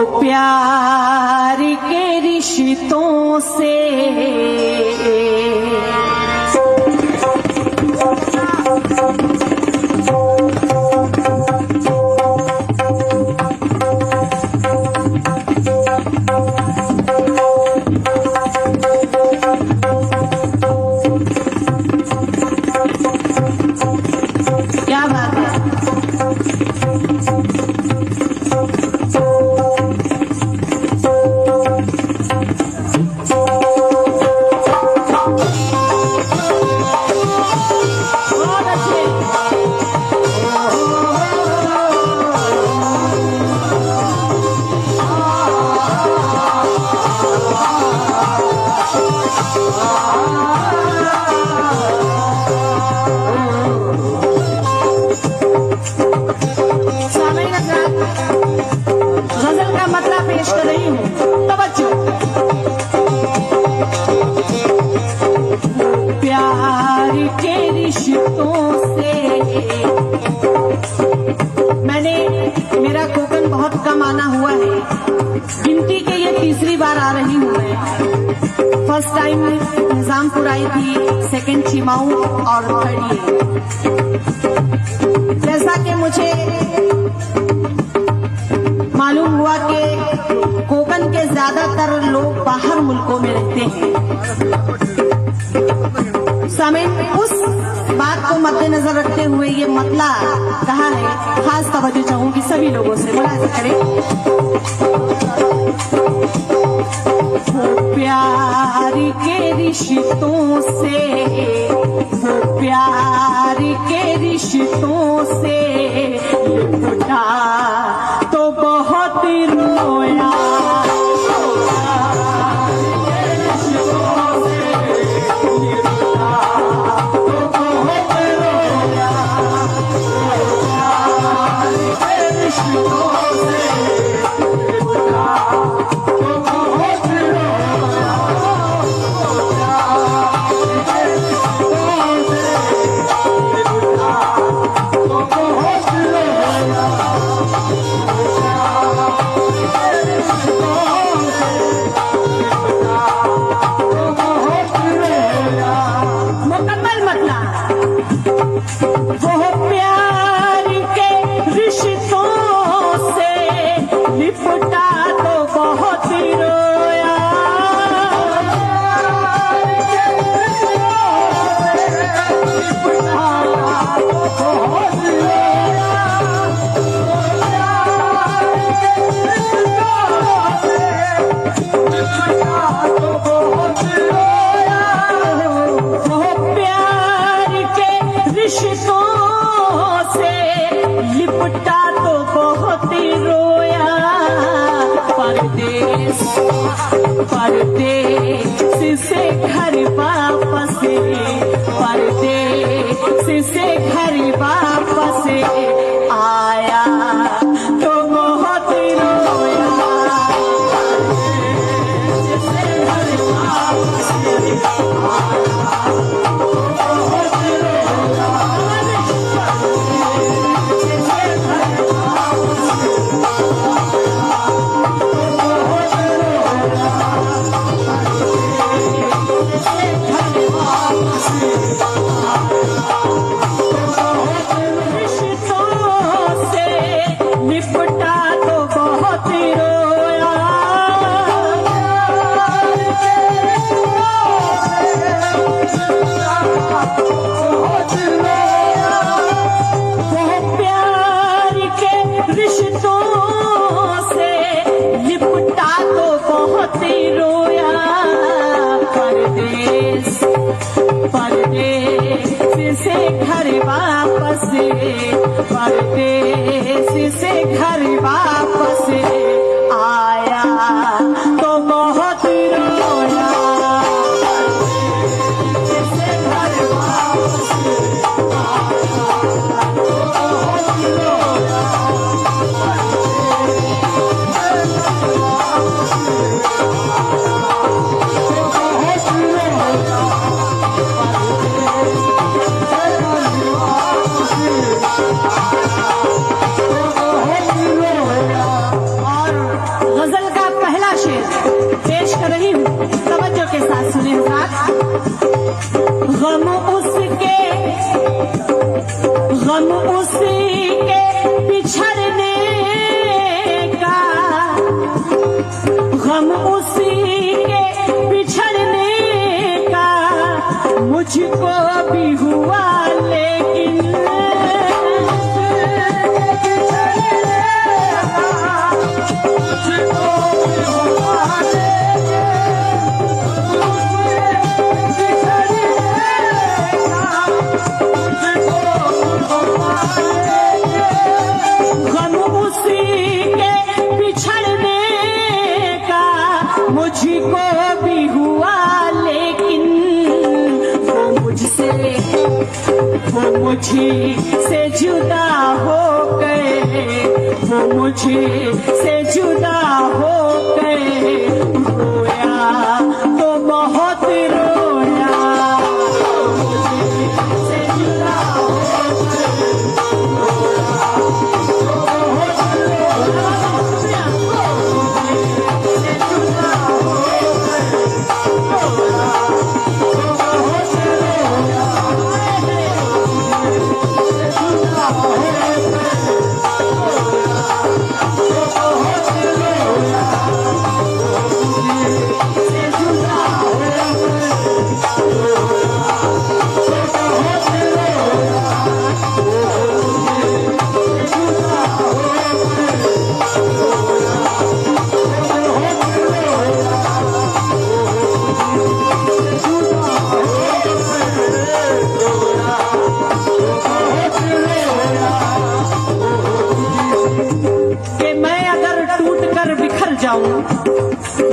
प्यार के रिश्तों से क्या बात है। गजल का मतलब पेश कर रही हूँ, तवज्जो। प्यार के रिश्तों से मेरा कोकन बहुत कम आना हुआ है, गिनती के ये तीसरी बार आ रही हूँ मैं। फर्स्ट टाइम निजामपुर आई थी, सेकंड चिमाऊ और थर्ड ये। जैसा कि मुझे मालूम हुआ कि कोकन के ज्यादातर लोग बाहर मुल्कों में रहते हैं। समय उस बात को मद्देनजर रखते हुए ये मतला कहा है, खास तवज्जो चाहूंगी सभी लोगों से, मुलाहिजा करें। वो प्यार के रिश्तों से, वो प्यार के रिश्तों से लिपटा तो बहुत रोया। परदेस से घर वापस, परदेस से घर वापस आया तो बहुत रोया। परदेस से घर वापस आया तो बहुत रोया। परदेस से घर वापस, परदेस से घर वापस आया तो बहुत रोया। परदेस से घर वापस आया तो बहुत रोया। अगला शेर पेश कर रही हूँ, तवज्जो के साथ सुने हज़रात। गम उसके बिछड़ने का, गम उसी के बिछड़ने का मुझको भी हुआ, लेकिन मुझको भी हुआ, लेकिन वो मुझसे जुदा हो गए, वो मुझसे जुदा हो गए। रोया तो बहुत रोया, मुझसे जुदा हो गए,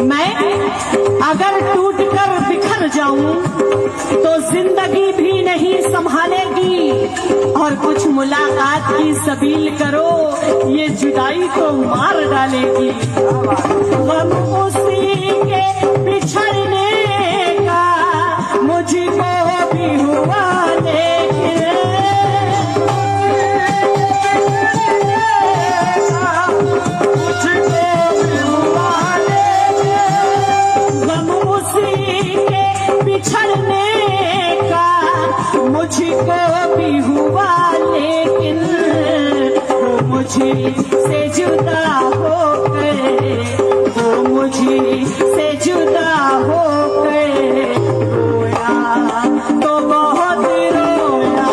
मैं अगर टूट कर बिखर जाऊं तो जिंदगी भी नहीं संभालेगी, और कुछ मुलाकात की सबील करो, ये जुदाई तो मार डालेगी। गम उसी के बिछड़ने का मुझको भी हुआ, लेकिन मुझको भी हुआ, लेकिन वो मुझसे जुदा हो गए, वो मुझसे जुदा हो गए। रोया तो बहुत रोया,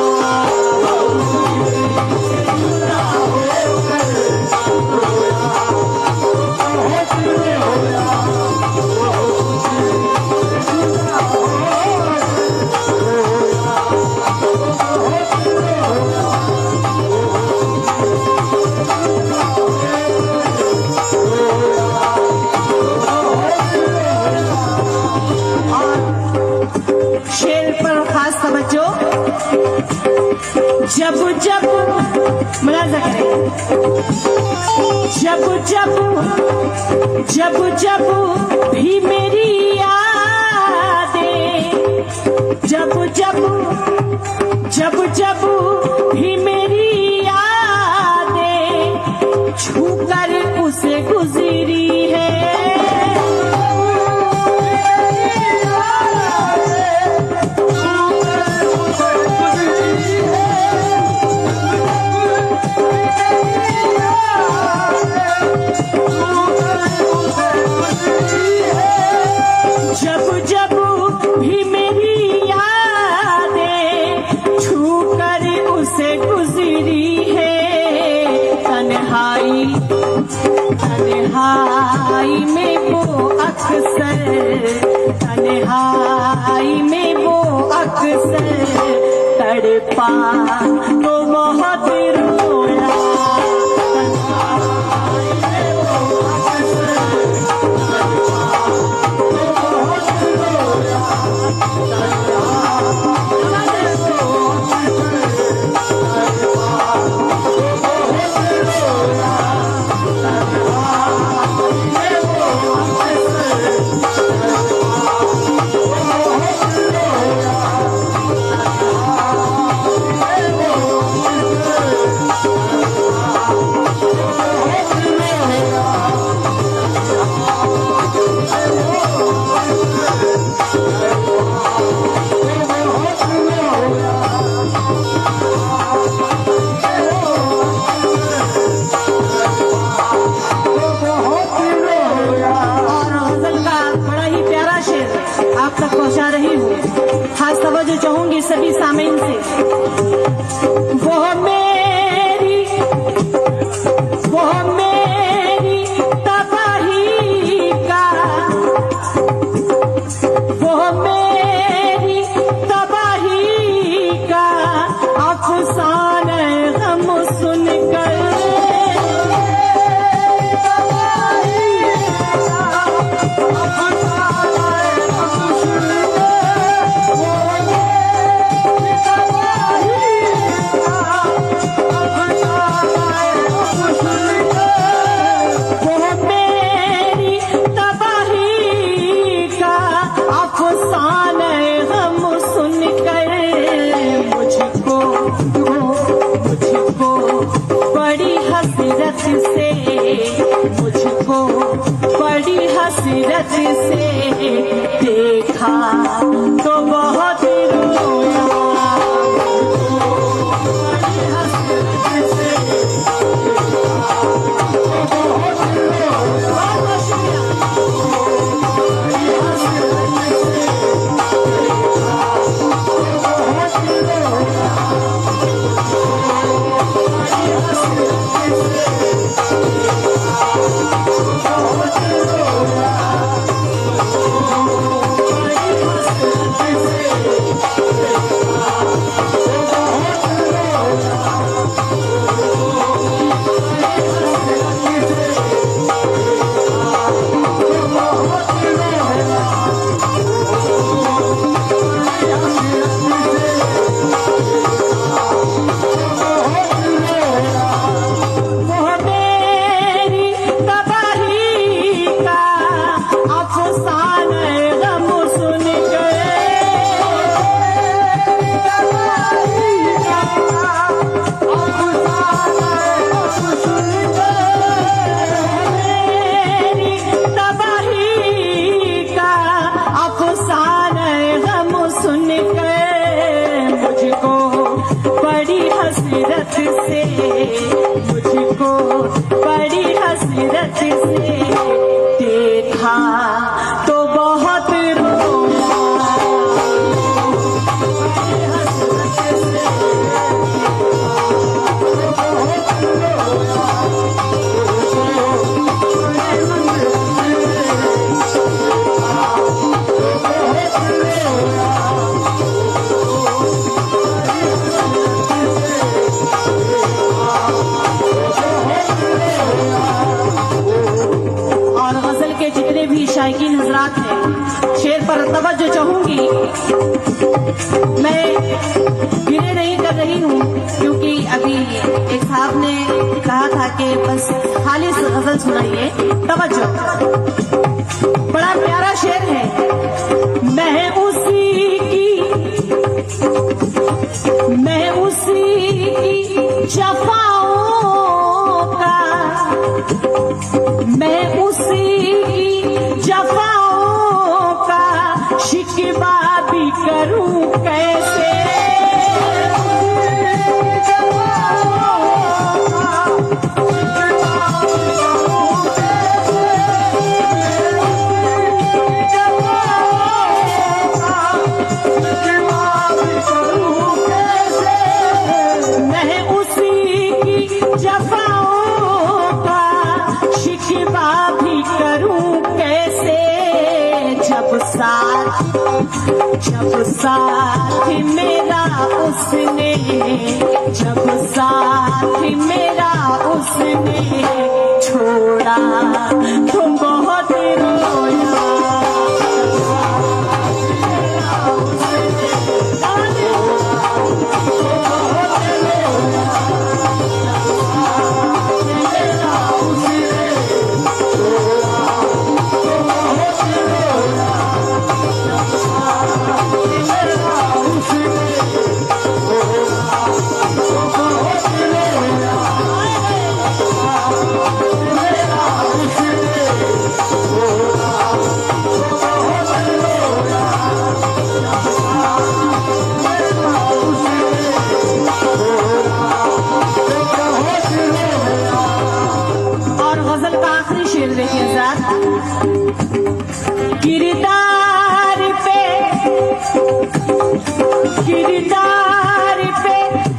मुझसे जुदा हो गए, रोया बहुत रोया। जब जब मुलाजा करें, जब जब जब जब भी मेरी यादें, जब जब जब जब भी मेरी यादें छूकर उसे गुजरी है, तन्हाई में वो अक्सर, तन्हाई में वो अक्सर तड़पा तो बहुत रोया, तन्हाई में वो अक्सर तड़पा तो बहुत रोया, आप तक पहुंचा रही हूँ। खास तवज्जो चाहूंगी सभी सामीन से। वो मेरी तबाही का, वो मेरी तबाही का अफसाना गम सुनकर, मुझको बड़ी हसरत से देखा तो बहुत रोया, बड़ी हसरत से मुझको बड़ी हसरत से देखा तो बहुत रोया, बड़ी हसरत से शायकीन हजरात हैं, शेर पर तवज्जो चाहूंगी। मैं गिरे नहीं कर रही हूँ क्योंकि अभी एक साहब ने कहा था कि बस खाली गजल सुनाइए। तवज्जो, बड़ा प्यारा शेर है। मैं उसी की जफाओं का, मैं उसी जफाओं का शिकवा भी करूं कैसे, मैं उसी की जफाओं का शिकवा भी करूं कैसे, जब साथ मेरा उसने, जब साथ मेरा उसने छोड़ा तो बहुत रोया, शेर देखिए साथ। गिरदार किरदार पे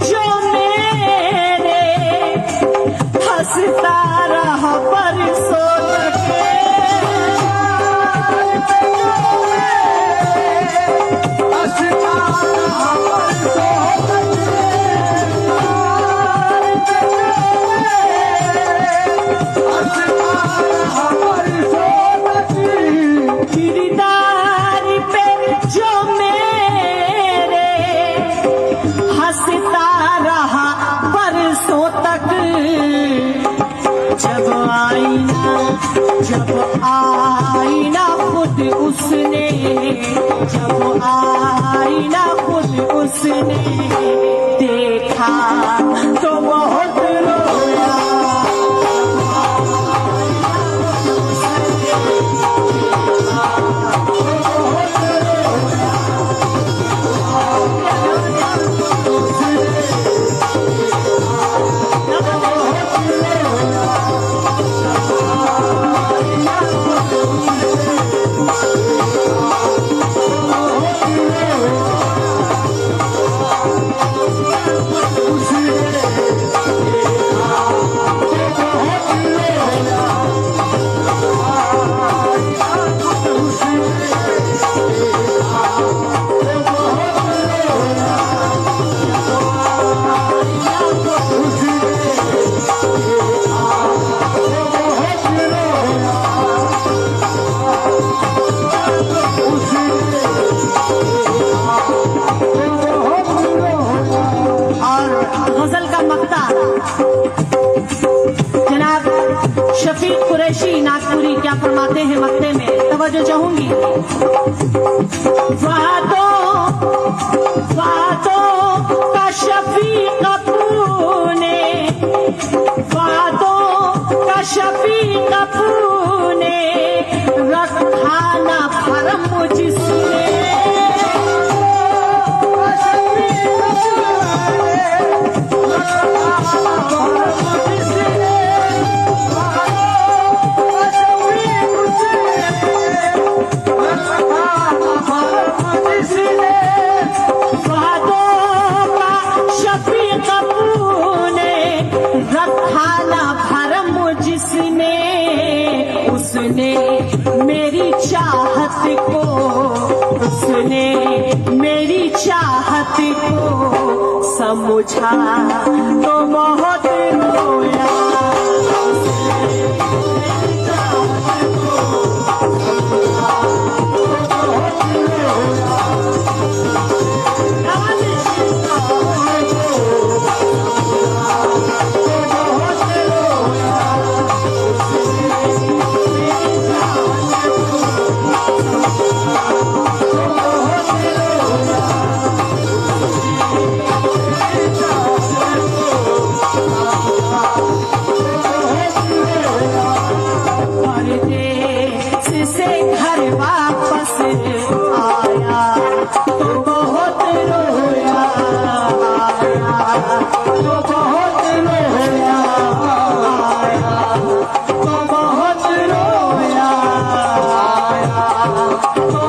जो मेरे हंसता रहा बरसों तक किरदार पे जो मेरे हंसता रहा बरसों तक जब आईना खुद उसने जब आईना खुद उसने देखा तो बहुत रोया जनाब शफीक कुरैशी नागपुरी क्या फरमाते हैं मक्ते में, तवज्जो चाहूंगी। वादों का शफीक अपने वादों का शफीक अपने रखा ना भरम मुझसे उसने मेरी चाहत को उसने मेरी चाहत को समझा तो बहुत रोया से घर वापस आया तो बहुत रोया तो बहुत रोया तो बहुत रोया तो